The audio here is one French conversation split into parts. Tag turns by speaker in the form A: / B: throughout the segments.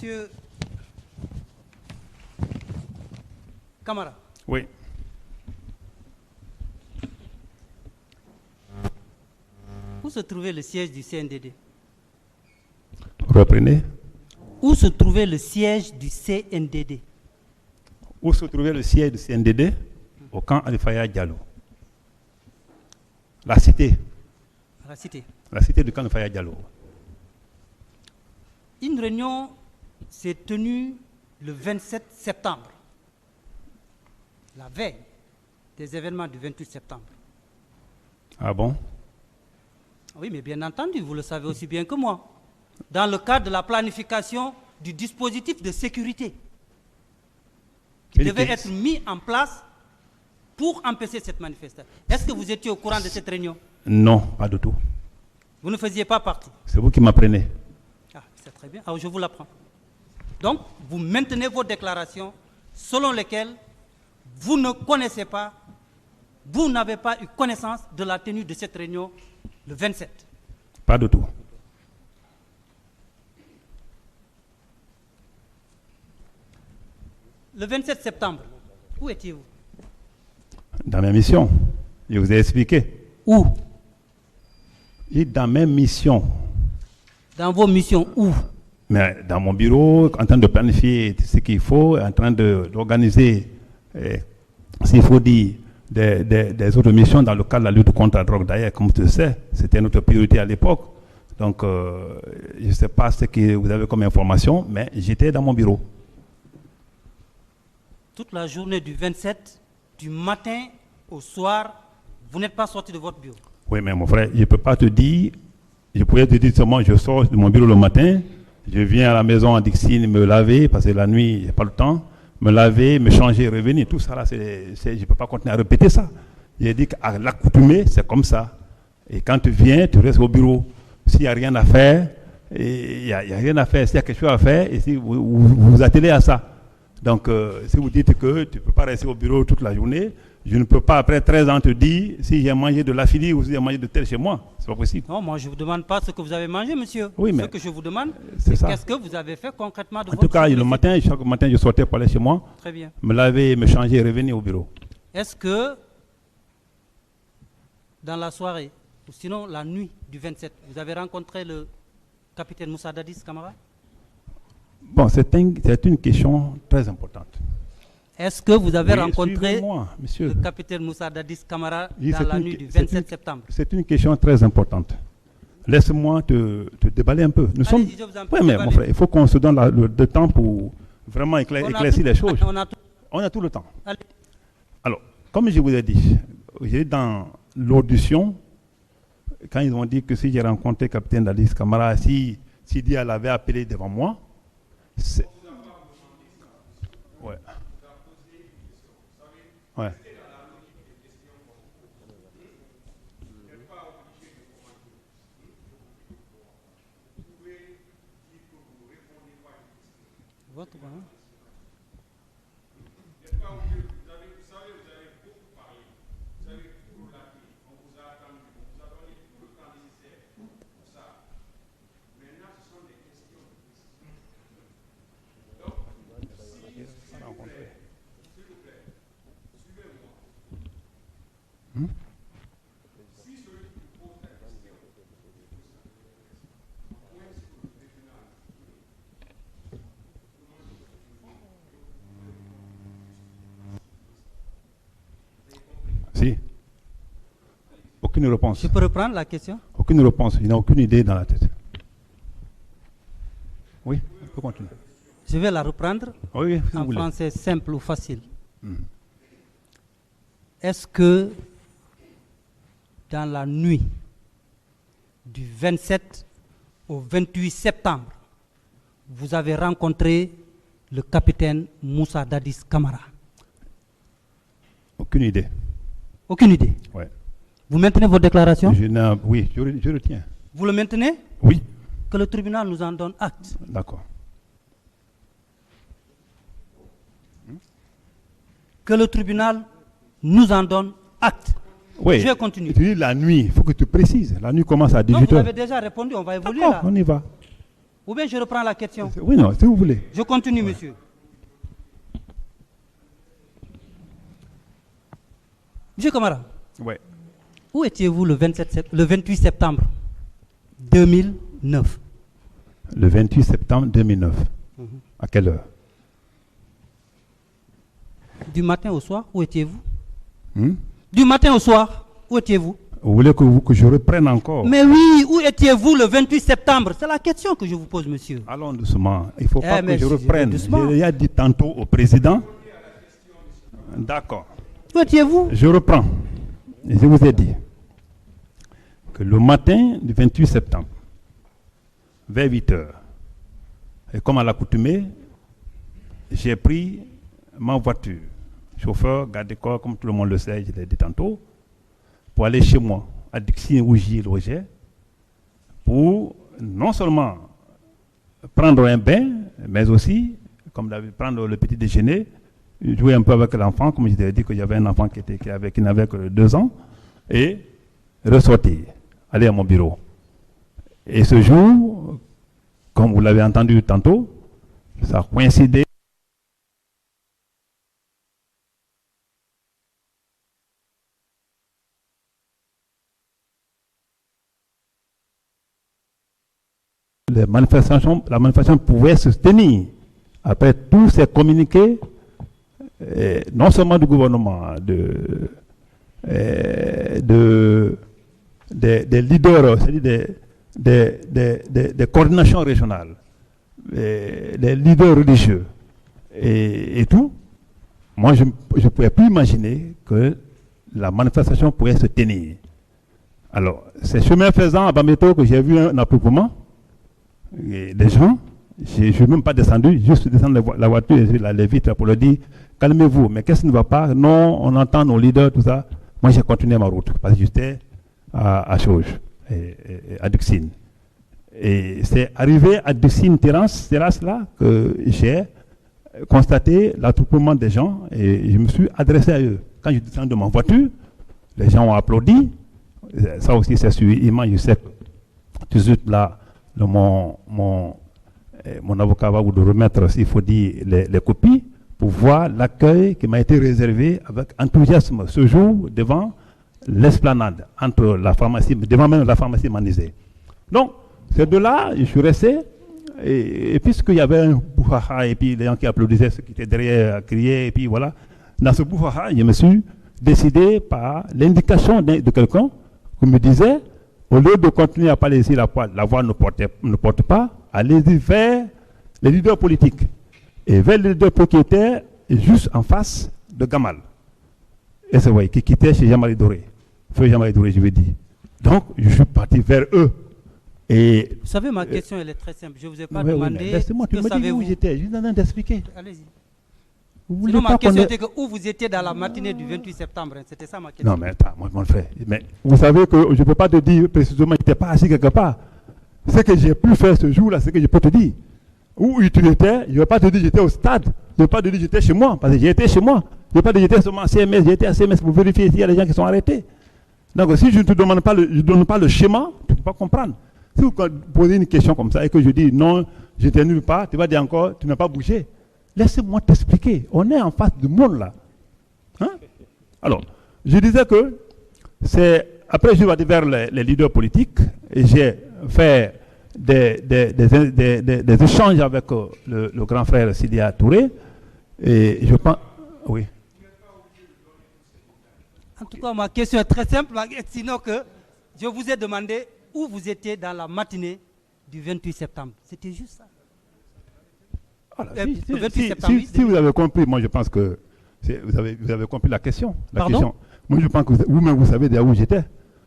A: Monsieur Camara.
B: Oui.
A: Où se trouvait le siège du CNDD?
B: Reprenez.
A: Où se trouvait le siège du CNDD?
B: Où se trouvait le siège du CNDD? Au camp Alifaya Diallo. La cité.
A: La cité.
B: La cité du camp Alifaya Diallo.
A: Une réunion s'est tenue le 27 septembre, la veille des événements du 28 septembre.
B: Ah bon?
A: Oui, mais bien entendu, vous le savez aussi bien que moi. Dans le cadre de la planification du dispositif de sécurité qui devait être mis en place pour empêcher cette manifestation. Est-ce que vous étiez au courant de cette réunion?
B: Non, pas du tout.
A: Vous ne faisiez pas partie?
B: C'est vous qui m'apprenez.
A: Ah, c'est très bien. Alors, je vous l'apprends. Donc, vous maintenez vos déclarations selon lesquelles vous ne connaissez pas, vous n'avez pas eu connaissance de la tenue de cette réunion le 27.
B: Pas du tout.
A: Le 27 septembre, où étiez-vous?
B: Dans mes missions. Je vous ai expliqué.
A: Où?
B: Et dans mes missions.
A: Dans vos missions, où?
B: Mais dans mon bureau, en train de planifier ce qu'il faut, en train d'organiser, s'il faut dire, des autres missions dans le cadre de la lutte contre la drogue. D'ailleurs, comme tu le sais, c'était notre priorité à l'époque. Donc, je ne sais pas ce que vous avez comme information, mais j'étais dans mon bureau.
A: Toute la journée du 27, du matin au soir, vous n'êtes pas sorti de votre bureau.
B: Oui, mais mon frère, je ne peux pas te dire, je pourrais te dire seulement, je sors de mon bureau le matin, je viens à la maison à Dixine me laver, parce que la nuit, il n'y a pas le temps, me laver, me changer, revenir, tout ça là, je ne peux pas continuer à répéter ça. J'ai dit qu'à l'accoutumée, c'est comme ça. Et quand tu viens, tu restes au bureau. S'il n'y a rien à faire, il n'y a rien à faire. S'il y a quelque chose à faire, et si vous vous attelez à ça. Donc, si vous dites que tu ne peux pas rester au bureau toute la journée, je ne peux pas, après 13 ans, te dire si j'ai mangé de l'affilie ou si j'ai mangé de tel chez moi. Ce n'est pas possible.
A: Non, moi, je ne vous demande pas ce que vous avez mangé, monsieur.
B: Oui, mais
A: ce que je vous demande,
B: c'est
A: qu'est-ce que vous avez fait concrètement de
B: En
A: votre
B: tout cas,
A: journée?
B: le matin, chaque matin, je sortais pour aller chez moi,
A: Très bien.
B: me laver, me changer et revenir au bureau.
A: Est-ce que, dans la soirée, ou sinon la nuit du 27, vous avez rencontré le capitaine Moussa Dadis Camara?
B: Bon, c'est une question très importante.
A: Est-ce que vous avez
B: Oui,
A: rencontré
B: suivez-moi, monsieur.
A: le capitaine Moussa Dadis Camara
B: Oui,
A: dans la nuit du 27 septembre?
B: C'est une question très importante. Laisse-moi te déballer un peu. Nous sommes.
A: Allez-y, je vous en prie,
B: Oui, mais
A: déballez.
B: mon frère, il faut qu'on se donne le temps pour vraiment éclaircir les choses.
A: On
B: a tout le temps.
A: Allez.
B: Alors, comme je vous ai dit, dans l'audition, quand ils ont dit que si j'ai rencontré le capitaine Dadis Camara, si Dia l'avait appelé devant moi, c'est. Ouais. Ouais.
A: Votre, hein?
B: Si. Aucune réponse.
A: Je peux reprendre la question?
B: Aucune réponse. Il n'a aucune idée dans la tête. Oui, on peut continuer.
A: Je vais la reprendre
B: Oui, si vous
A: en
B: voulez.
A: français simple ou facile. Est-ce que dans la nuit du 27 au 28 septembre, vous avez rencontré le capitaine Moussa Dadis Camara?
B: Aucune idée.
A: Aucune idée?
B: Ouais.
A: Vous maintenez vos déclarations?
B: Oui, je retiens.
A: Vous le maintenez?
B: Oui.
A: Que le tribunal nous en donne acte.
B: D'accord.
A: Que le tribunal nous en donne acte.
B: Oui.
A: Je vais continuer.
B: Tu dis la nuit, il faut que tu précises. La nuit commence à 18h.
A: Non, vous avez déjà répondu, on va évoluer là.
B: On y va.
A: Ou bien je reprends la question.
B: Oui, non, si vous voulez.
A: Je continue, monsieur. Monsieur Camara,
B: Ouais.
A: où étiez-vous le 28 septembre 2009?
B: Le 28 septembre 2009. À quelle heure?
A: Du matin au soir, où étiez-vous?
B: Hmm?
A: Du matin au soir, où étiez-vous?
B: Vous voulez que je reprenne encore?
A: Mais oui, où étiez-vous le 28 septembre? C'est la question que je vous pose, monsieur.
B: Allons doucement. Il ne faut pas que je
A: merci,
B: reprenne.
A: doucement.
B: J'ai déjà dit tantôt au président. D'accord.
A: Où étiez-vous?
B: Je reprends. Et je vous ai dit que le matin du 28 septembre, vers 8 heures, et comme à l'accoutumée, j'ai pris ma voiture, chauffeur, garde du corps, comme tout le monde le sait, je l'ai dit tantôt, pour aller chez moi, à Dixine où j'y logeais, pour non seulement prendre un bain, mais aussi, comme prendre le petit déjeuner, jouer un peu avec l'enfant, comme je t'ai dit que j'avais un enfant qui n'avait que 2 ans, et ressortir, aller à mon bureau. Et ce jour, comme vous l'avez entendu tantôt, ça a coïncidé. La manifestation pouvait se tenir après tous ces communiqués, non seulement du gouvernement, des leaders, c'est-à-dire des coordinations régionales, des leaders religieux et tout. Moi, je ne pouvais plus imaginer que la manifestation pouvait se tenir. Alors, c'est chemin faisant à Bambeto que j'ai vu un attroupement des gens. Je ne suis même pas descendu, juste descendre la voiture et les vitres pour leur dire calmez-vous, mais qu'est-ce qui ne va pas? Non, on entend nos leaders, tout ça. Moi, j'ai continué ma route parce que j'étais à Chauge, à Duxine. Et c'est arrivé à Duxine Terrasse là, que j'ai constaté l'attroupement des gens et je me suis adressé à eux. Quand je descends de ma voiture, les gens ont applaudi. Ça aussi, c'est sur image, je sais tout de suite là, mon avocat va vous remettre, s'il faut dire, les copies pour voir l'accueil qui m'a été réservé avec enthousiasme ce jour devant l'esplanade, entre la pharmacie, devant même la pharmacie Manizé. Donc, c'est de là, je suis resté, et puisqu'il y avait un bouhaha, et puis les gens qui applaudissaient, ceux qui étaient derrière criaient, et puis voilà, dans ce bouhaha, je me suis décidé par l'indication de quelqu'un qui me disait, au lieu de continuer à parler ici, la voix ne porte pas, allez-y vers les leaders politiques. Et vers les leaders politiques qui étaient juste en face de Gamal. Et c'est vrai, qui quittait chez Jean-Marie Doré. Feu Jean-Marie Doré, je veux dire. Donc, je suis parti vers eux. Et
A: vous savez, ma question, elle est très simple. Je ne vous ai pas demandé.
B: Oui, laissez-moi, tu me dis où j'étais. Je suis en train d'expliquer.
A: Allez-y. Sinon, ma question était que où vous étiez dans la matinée du 28 septembre. C'était ça ma question.
B: Non, mais attends, mon frère. Mais vous savez que je ne peux pas te dire précisément que je n'étais pas assis quelque part. Ce que j'ai pu faire ce jour-là, c'est que je peux te dire. Où tu étais, je ne vais pas te dire que j'étais au stade. Je ne vais pas te dire que j'étais chez moi, parce que j'étais chez moi. Je ne vais pas te dire que j'étais seulement à CMS, j'étais à CMS pour vérifier s'il y a des gens qui sont arrêtés. Donc si je ne te donne pas le schéma, tu ne peux pas comprendre. Si vous posez une question comme ça et que je dis non, j'étais nulle part, tu vas dire encore, tu n'as pas bougé. Laissez-moi t'expliquer. On est en face du monde là. Hein? Alors, je disais que c'est. Après, je vais aller vers les leaders politiques et j'ai fait des échanges avec le grand frère Sidia Touré. Et je pense. Oui.
A: En tout cas, ma question est très simple, sinon que je vous ai demandé où vous étiez dans la matinée du 28 septembre. C'était juste ça.
B: Voilà, si vous avez compris, moi je pense que vous avez compris la question.
A: Pardon?
B: Moi je pense que vous-même vous savez déjà où j'étais.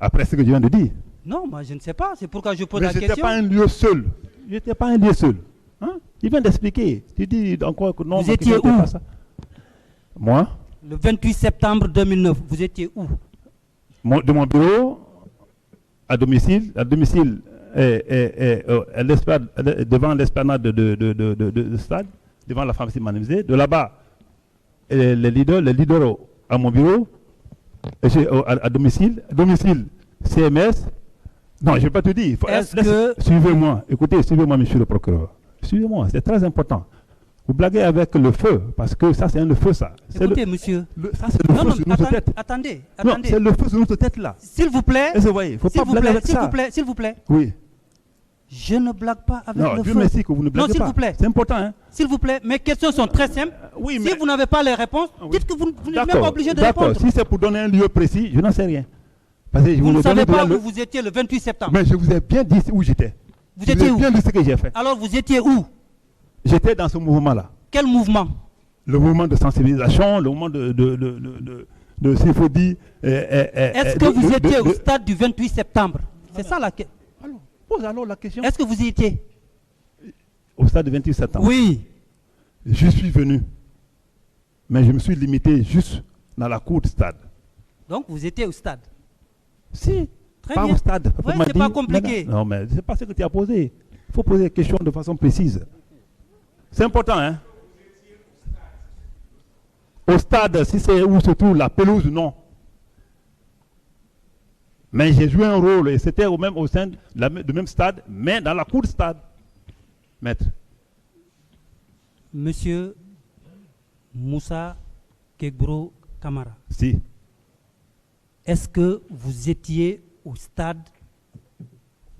B: Après ce que je viens de dire.
A: Non, moi je ne sais pas. C'est pourquoi je pose la question.
B: Mais ce n'était pas un lieu seul. Je n'étais pas un lieu seul. Hein? Il vient d'expliquer. Tu dis encore que non.
A: Vous étiez où?
B: Pas ça. Moi?
A: Le 28 septembre 2009, vous étiez où?
B: De mon bureau à domicile devant l'esplanade de stade, devant la pharmacie Manizé. De là-bas, les leaders à mon bureau, à domicile, CMS, Non, je ne vais pas te dire. Suivez-moi. Écoutez, suivez-moi, monsieur le procureur. Suivez-moi, c'est très important. Vous blaguez avec le feu, parce que ça, c'est le feu, ça.
A: Écoutez, monsieur.
B: Ça, c'est le feu sur notre tête.
A: Attendez.
B: Non, c'est le feu sur notre tête, là.
A: S'il vous plaît.
B: Est-ce que vous voyez? Il ne faut pas blaguer avec ça.
A: S'il vous plaît.
B: Oui.
A: Je ne blague pas avec le feu.
B: Dieu merci que vous ne blaguez pas.
A: Non, s'il vous plaît.
B: C'est important, hein.
A: S'il vous plaît, mes questions sont très simples.
B: Oui,
A: si vous n'avez pas les réponses, dites que vous n'êtes même pas obligé de
B: d'accord.
A: répondre.
B: Si c'est pour donner un lieu précis, je n'en sais rien. Parce que
A: vous ne savez pas où vous étiez le 28 septembre.
B: Mais je vous ai bien dit où j'étais.
A: Vous étiez où?
B: Bien dit ce que j'ai fait.
A: Alors vous étiez où?
B: J'étais dans ce mouvement-là.
A: Quel mouvement?
B: Le mouvement de sensibilisation, le mouvement de s'il faut dire...
A: Est-ce que vous étiez au stade du 28 septembre? C'est ça la question.
B: Alors, pose alors la question.
A: Est-ce que vous y étiez?
B: Au stade du 28 septembre?
A: Oui.
B: Je suis venu. Mais je me suis limité juste dans la cour du stade.
A: Donc vous étiez au stade?
B: Si.
A: Très
B: pas
A: bien.
B: au stade.
A: Ouais, c'est pas compliqué.
B: Non, mais c'est pas ce que tu as posé. Il faut poser les questions de façon précise. C'est important, hein? Au stade, si c'est où se trouve la pelouse, non. Mais j'ai joué un rôle et c'était au sein du même stade, mais dans la cour du stade. Maître.
A: Monsieur Moussa Kegbro Kamara.
B: Si.
A: Est-ce que vous étiez au stade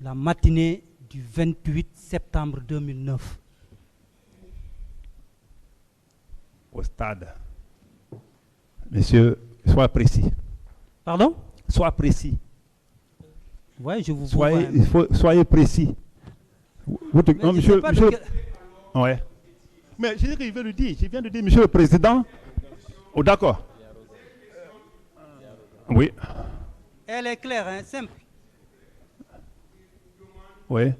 A: la matinée du 28 septembre 2009?
B: Au stade. Monsieur, sois précis.
A: Pardon?
B: Sois précis.
A: Oui, je vous vois.
B: Soyez précis. Non, monsieur. Ouais. Mais je viens de dire, monsieur le président. Oh, d'accord. Oui.
A: Elle est claire, hein, simple.
B: Oui.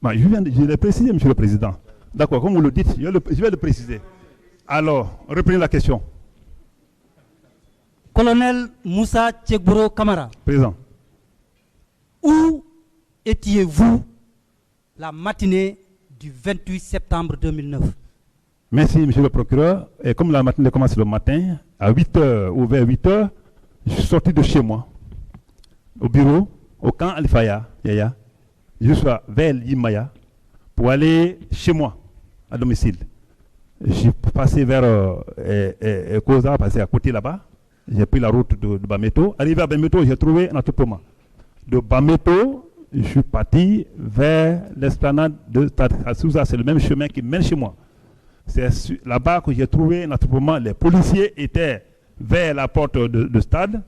B: Je l'ai précisé, monsieur le président. D'accord, comme vous le dites, je vais le préciser. Alors, reprenez la question.
A: Colonel Moussa Tchegbro Kamara.
B: Présent.
A: Où étiez-vous la matinée du 28 septembre 2009?
B: Merci, monsieur le procureur. Et comme la matinée commence le matin, à 8h ou vers 8h, je suis sorti de chez moi, au bureau, au camp Alifaya, Yaya. Je suis vers l'Imaya pour aller chez moi, à domicile. Je suis passé vers Koza, passé à côté là-bas. J'ai pris la route de Bameto. Arrivé à Bameto, j'ai trouvé un attroupement. De Bameto, je suis parti vers l'esplanade de Stade Souza. C'est le même chemin qui mène chez moi. C'est là-bas que j'ai trouvé un attroupement. Les policiers étaient vers la porte de stade.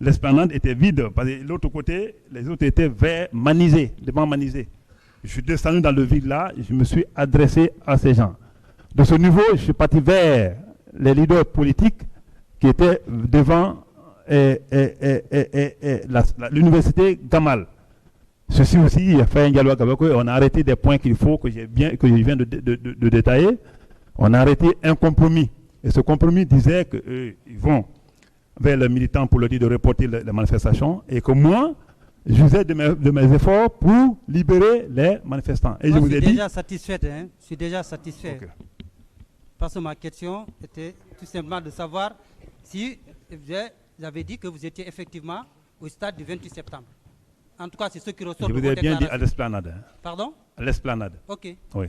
B: L'esplanade était vide, parce que de l'autre côté, les autres étaient vers Manizé, devant Manizé. Je suis descendu dans le vide là, je me suis adressé à ces gens. De ce niveau, je suis parti vers les leaders politiques qui étaient devant l'université Gamal. Ceci aussi, il a fait un dialogue avec eux, on a arrêté des points qu'il faut, que je viens de détailler. On a arrêté un compromis. Et ce compromis disait qu'ils vont vers les militants pour leur dire de reporter les manifestations et que moi, je faisais de mes efforts pour libérer les manifestants. Et
A: moi,
B: je vous ai dit...
A: déjà satisfait, hein? Je suis déjà satisfait. Okay. Parce que ma question était tout simplement de savoir si vous avez dit que vous étiez effectivement au stade du 28 septembre. En tout cas, c'est ce qui ressort de votre déclaration.
B: Je vous ai bien dit à l'esplanade.
A: Pardon?
B: À l'esplanade.
A: Ok.
B: Oui.